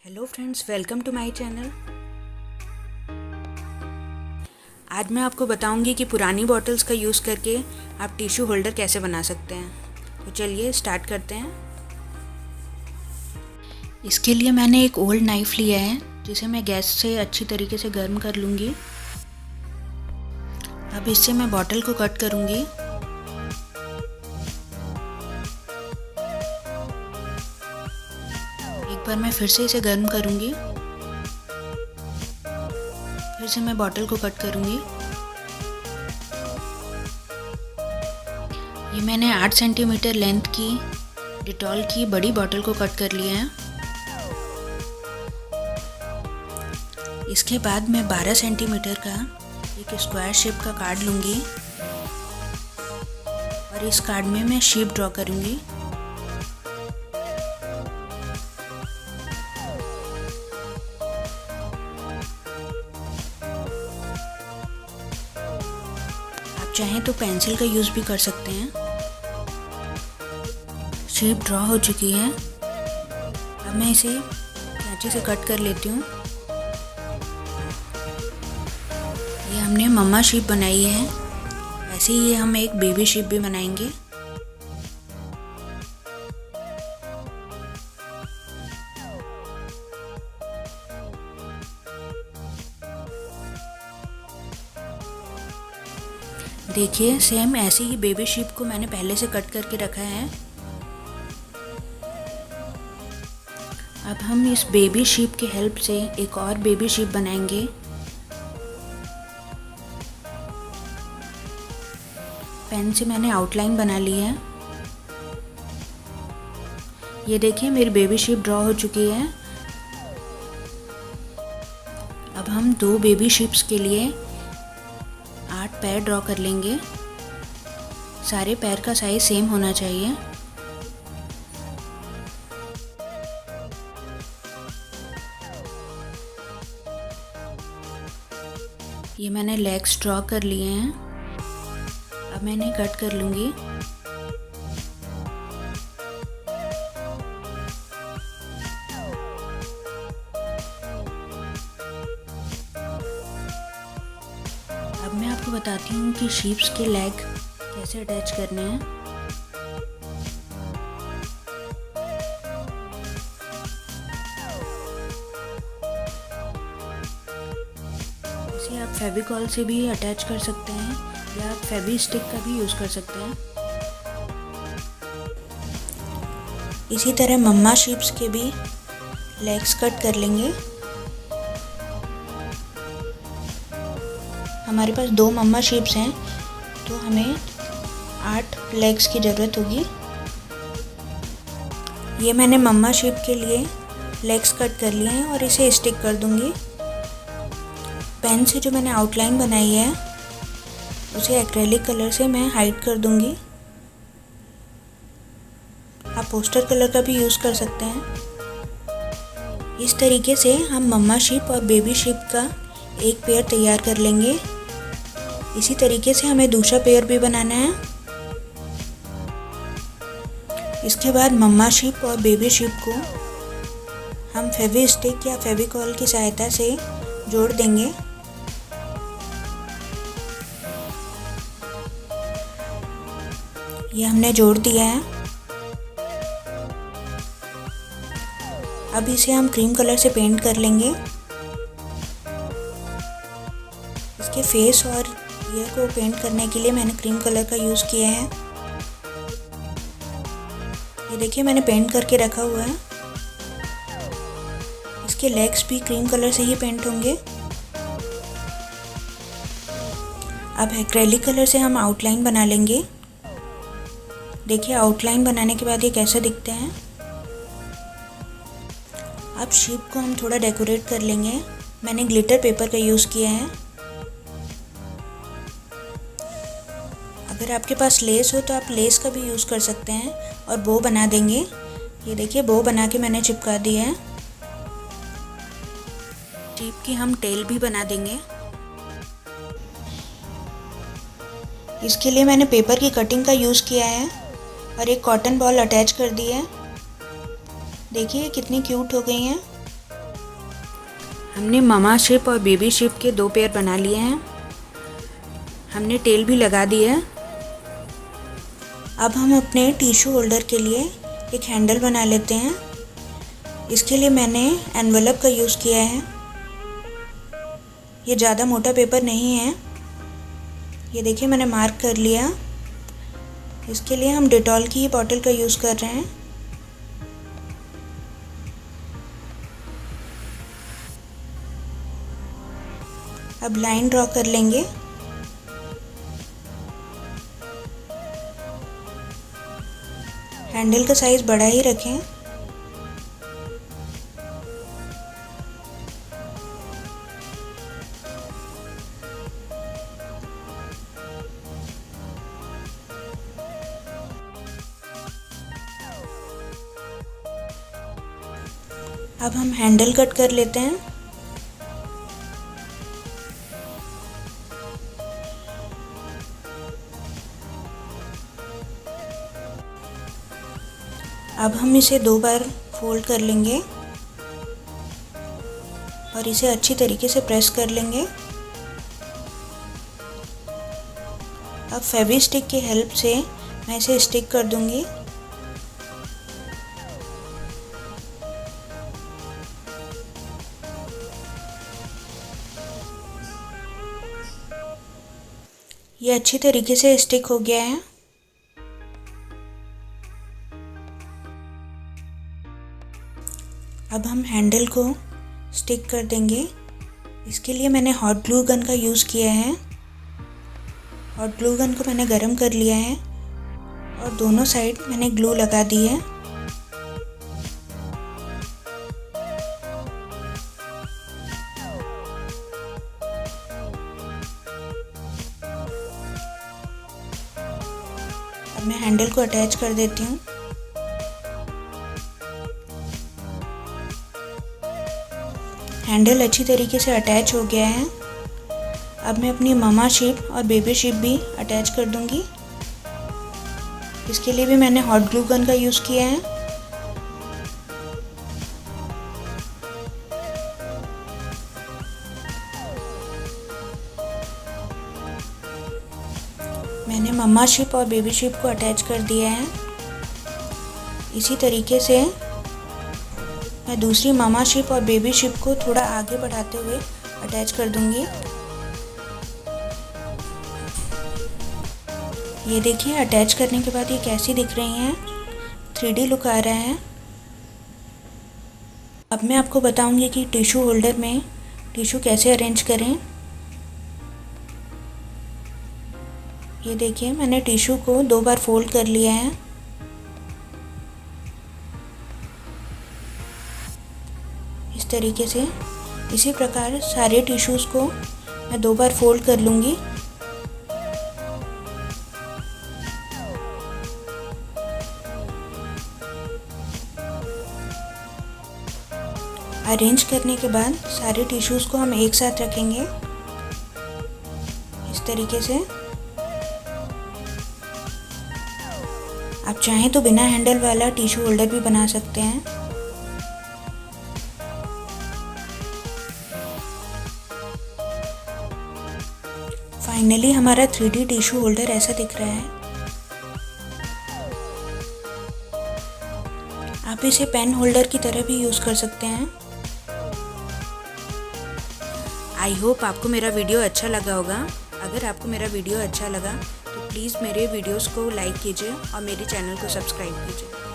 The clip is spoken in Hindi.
Hello friends, welcome to my channel. आज मैं आपको बताऊंगी कि पुरानी बॉटल्स का यूज़ करके आप टिश्यू होल्डर कैसे बना सकते हैं। तो चलिए स्टार्ट करते हैं। इसके लिए मैंने एक ओल्ड नाइफ़ लिया है जिसे मैं गैस से अच्छी तरीके से गर्म कर लूँगी। अब इससे मैं बॉटल को कट करूँगी। एक बार मैं फिर से इसे गर्म करूँगी, फिर से मैं बॉटल को कट करूँगी। ये मैंने 8 सेंटीमीटर लेंथ की डिटॉल की बड़ी बॉटल को कट कर लिया है। इसके बाद मैं 12 सेंटीमीटर का एक स्क्वायर शेप का कार्ड लूँगी और इस कार्ड में मैं शेप ड्रॉ करूँगी। आप चाहें तो पेंसिल का यूज़ भी कर सकते हैं। शेप ड्रॉ हो चुकी है। अब मैं इसे कैंची से कट कर लेती हूँ। ये हमने मम्मा शेप बनाई है, ऐसे ही हम एक बेबी शेप भी बनाएंगे। देखिए, सेम ऐसे ही बेबी शेप को मैंने पहले से कट करके रखा है। अब हम इस बेबी शेप की हेल्प से एक और बेबी शेप बनाएंगे। पेन से मैंने आउटलाइन बना ली है। ये देखिए, मेरी बेबी शेप ड्रॉ हो चुकी है। अब हम 2 बेबी शेप्स के लिए 8 पैर ड्रॉ कर लेंगे। सारे पैर का साइज सेम होना चाहिए। ये मैंने लेग्स ड्रॉ कर लिए हैं। अब मैं इन्हें कट कर लूँगी। अब मैं आपको बताती हूँ कि शीप्स के लेग कैसे अटैच करने हैं। इसे आप फेविकॉल से भी अटैच कर सकते हैं या आप फेवी स्टिक का भी यूज़ कर सकते हैं। इसी तरह मम्मा शीप्स के भी लेग्स कट कर लेंगे। हमारे पास 2 मम्मा शीप्स हैं तो हमें 8 लेग्स की ज़रूरत होगी। ये मैंने मम्मा शेप के लिए लेग्स कट कर लिए हैं और इसे स्टिक कर दूंगी। पेन से जो मैंने आउटलाइन बनाई है उसे एक्रेलिक कलर से मैं हाइड कर दूंगी। आप पोस्टर कलर का भी यूज़ कर सकते हैं। इस तरीके से हम मम्मा शेप और बेबी शेप का एक पेयर तैयार कर लेंगे। इसी तरीके से हमें दूसरा पेयर भी बनाना है। इसके बाद मम्मा शेप और बेबी शेप को हम फेवी स्टिक या फेविकॉल की सहायता से जोड़ देंगे। ये हमने जोड़ दिया है। अब इसे हम क्रीम कलर से पेंट कर लेंगे। इसके फेस और ईयर को पेंट करने के लिए मैंने क्रीम कलर का यूज़ किया है। ये देखिए, मैंने पेंट करके रखा हुआ है। इसके लेग्स भी क्रीम कलर से ही पेंट होंगे। अब एक्रेलिक कलर से हम आउटलाइन बना लेंगे। देखिए, आउटलाइन बनाने के बाद ये कैसे दिखते हैं। अब शेप को हम थोड़ा डेकोरेट कर लेंगे। मैंने ग्लिटर पेपर का यूज़ किया है। अगर आपके पास लेस हो तो आप लेस का भी यूज़ कर सकते हैं और बो बना देंगे। ये देखिए, बो बना के मैंने चिपका दिया है। शीप की हम टेल भी बना देंगे। इसके लिए मैंने पेपर की कटिंग का यूज़ किया है और एक कॉटन बॉल अटैच कर दी है। देखिए कितनी क्यूट हो गई हैं। हमने ममा शिप और बेबी शिप के 2 पेयर बना लिए हैं। हमने टेल भी लगा दी है। अब हम अपने टिश्यू होल्डर के लिए एक हैंडल बना लेते हैं। इसके लिए मैंने एनवेलप का यूज़ किया है। ये ज़्यादा मोटा पेपर नहीं है। ये देखिए मैंने मार्क कर लिया। इसके लिए हम डेटॉल की ही बॉटल का यूज़ कर रहे हैं। अब लाइन ड्रॉ कर लेंगे। हैंडल का साइज़ बड़ा ही रखें। अब हम हैंडल कट कर लेते हैं। अब हम इसे 2 बार फोल्ड कर लेंगे और इसे अच्छी तरीके से प्रेस कर लेंगे। अब फेवी स्टिक की हेल्प से मैं इसे स्टिक कर दूंगी। ये अच्छी तरीके से स्टिक हो गया है। अब हम हैंडल को स्टिक कर देंगे। इसके लिए मैंने हॉट ग्लू गन का यूज़ किया है। हॉट ग्लू गन को मैंने गरम कर लिया है और दोनों साइड मैंने ग्लू लगा दी है। अब मैं हैंडल को अटैच कर देती हूँ। हैंडल अच्छी तरीके से अटैच हो गया है। अब मैं अपनी ममा शिप और बेबी शिप भी अटैच कर दूंगी। इसके लिए भी मैंने हॉट ग्लू गन का यूज़ किया है। मैंने मम्मा शिप और बेबी शिप को अटैच कर दिया है। इसी तरीके से मैं दूसरी मम्मा शिप और बेबी शिप को थोड़ा आगे बढ़ाते हुए अटैच कर दूंगी। ये देखिए अटैच करने के बाद ये कैसी दिख रही हैं। 3D लुक आ रहा है। अब मैं आपको बताऊंगी कि टिश्यू होल्डर में टिश्यू कैसे अरेंज करें। ये देखिए मैंने टिश्यू को 2 बार फोल्ड कर लिया है। इस तरीके से इसी प्रकार सारे टिश्यूज़ को मैं 2 बार फोल्ड कर लूँगी। अरेंज करने के बाद सारे टिश्यूज़ को हम एक साथ रखेंगे इस तरीके से। आप चाहें तो बिना हैंडल वाला टिश्यू होल्डर भी बना सकते हैं। फाइनली हमारा 3D टिश्यू होल्डर ऐसा दिख रहा है। आप इसे पेन होल्डर की तरह भी यूज़ कर सकते हैं। आई होप आपको मेरा वीडियो अच्छा लगा होगा। अगर आपको मेरा वीडियो अच्छा लगा तो प्लीज़ मेरे वीडियोस को लाइक कीजिए और मेरे चैनल को सब्सक्राइब कीजिए।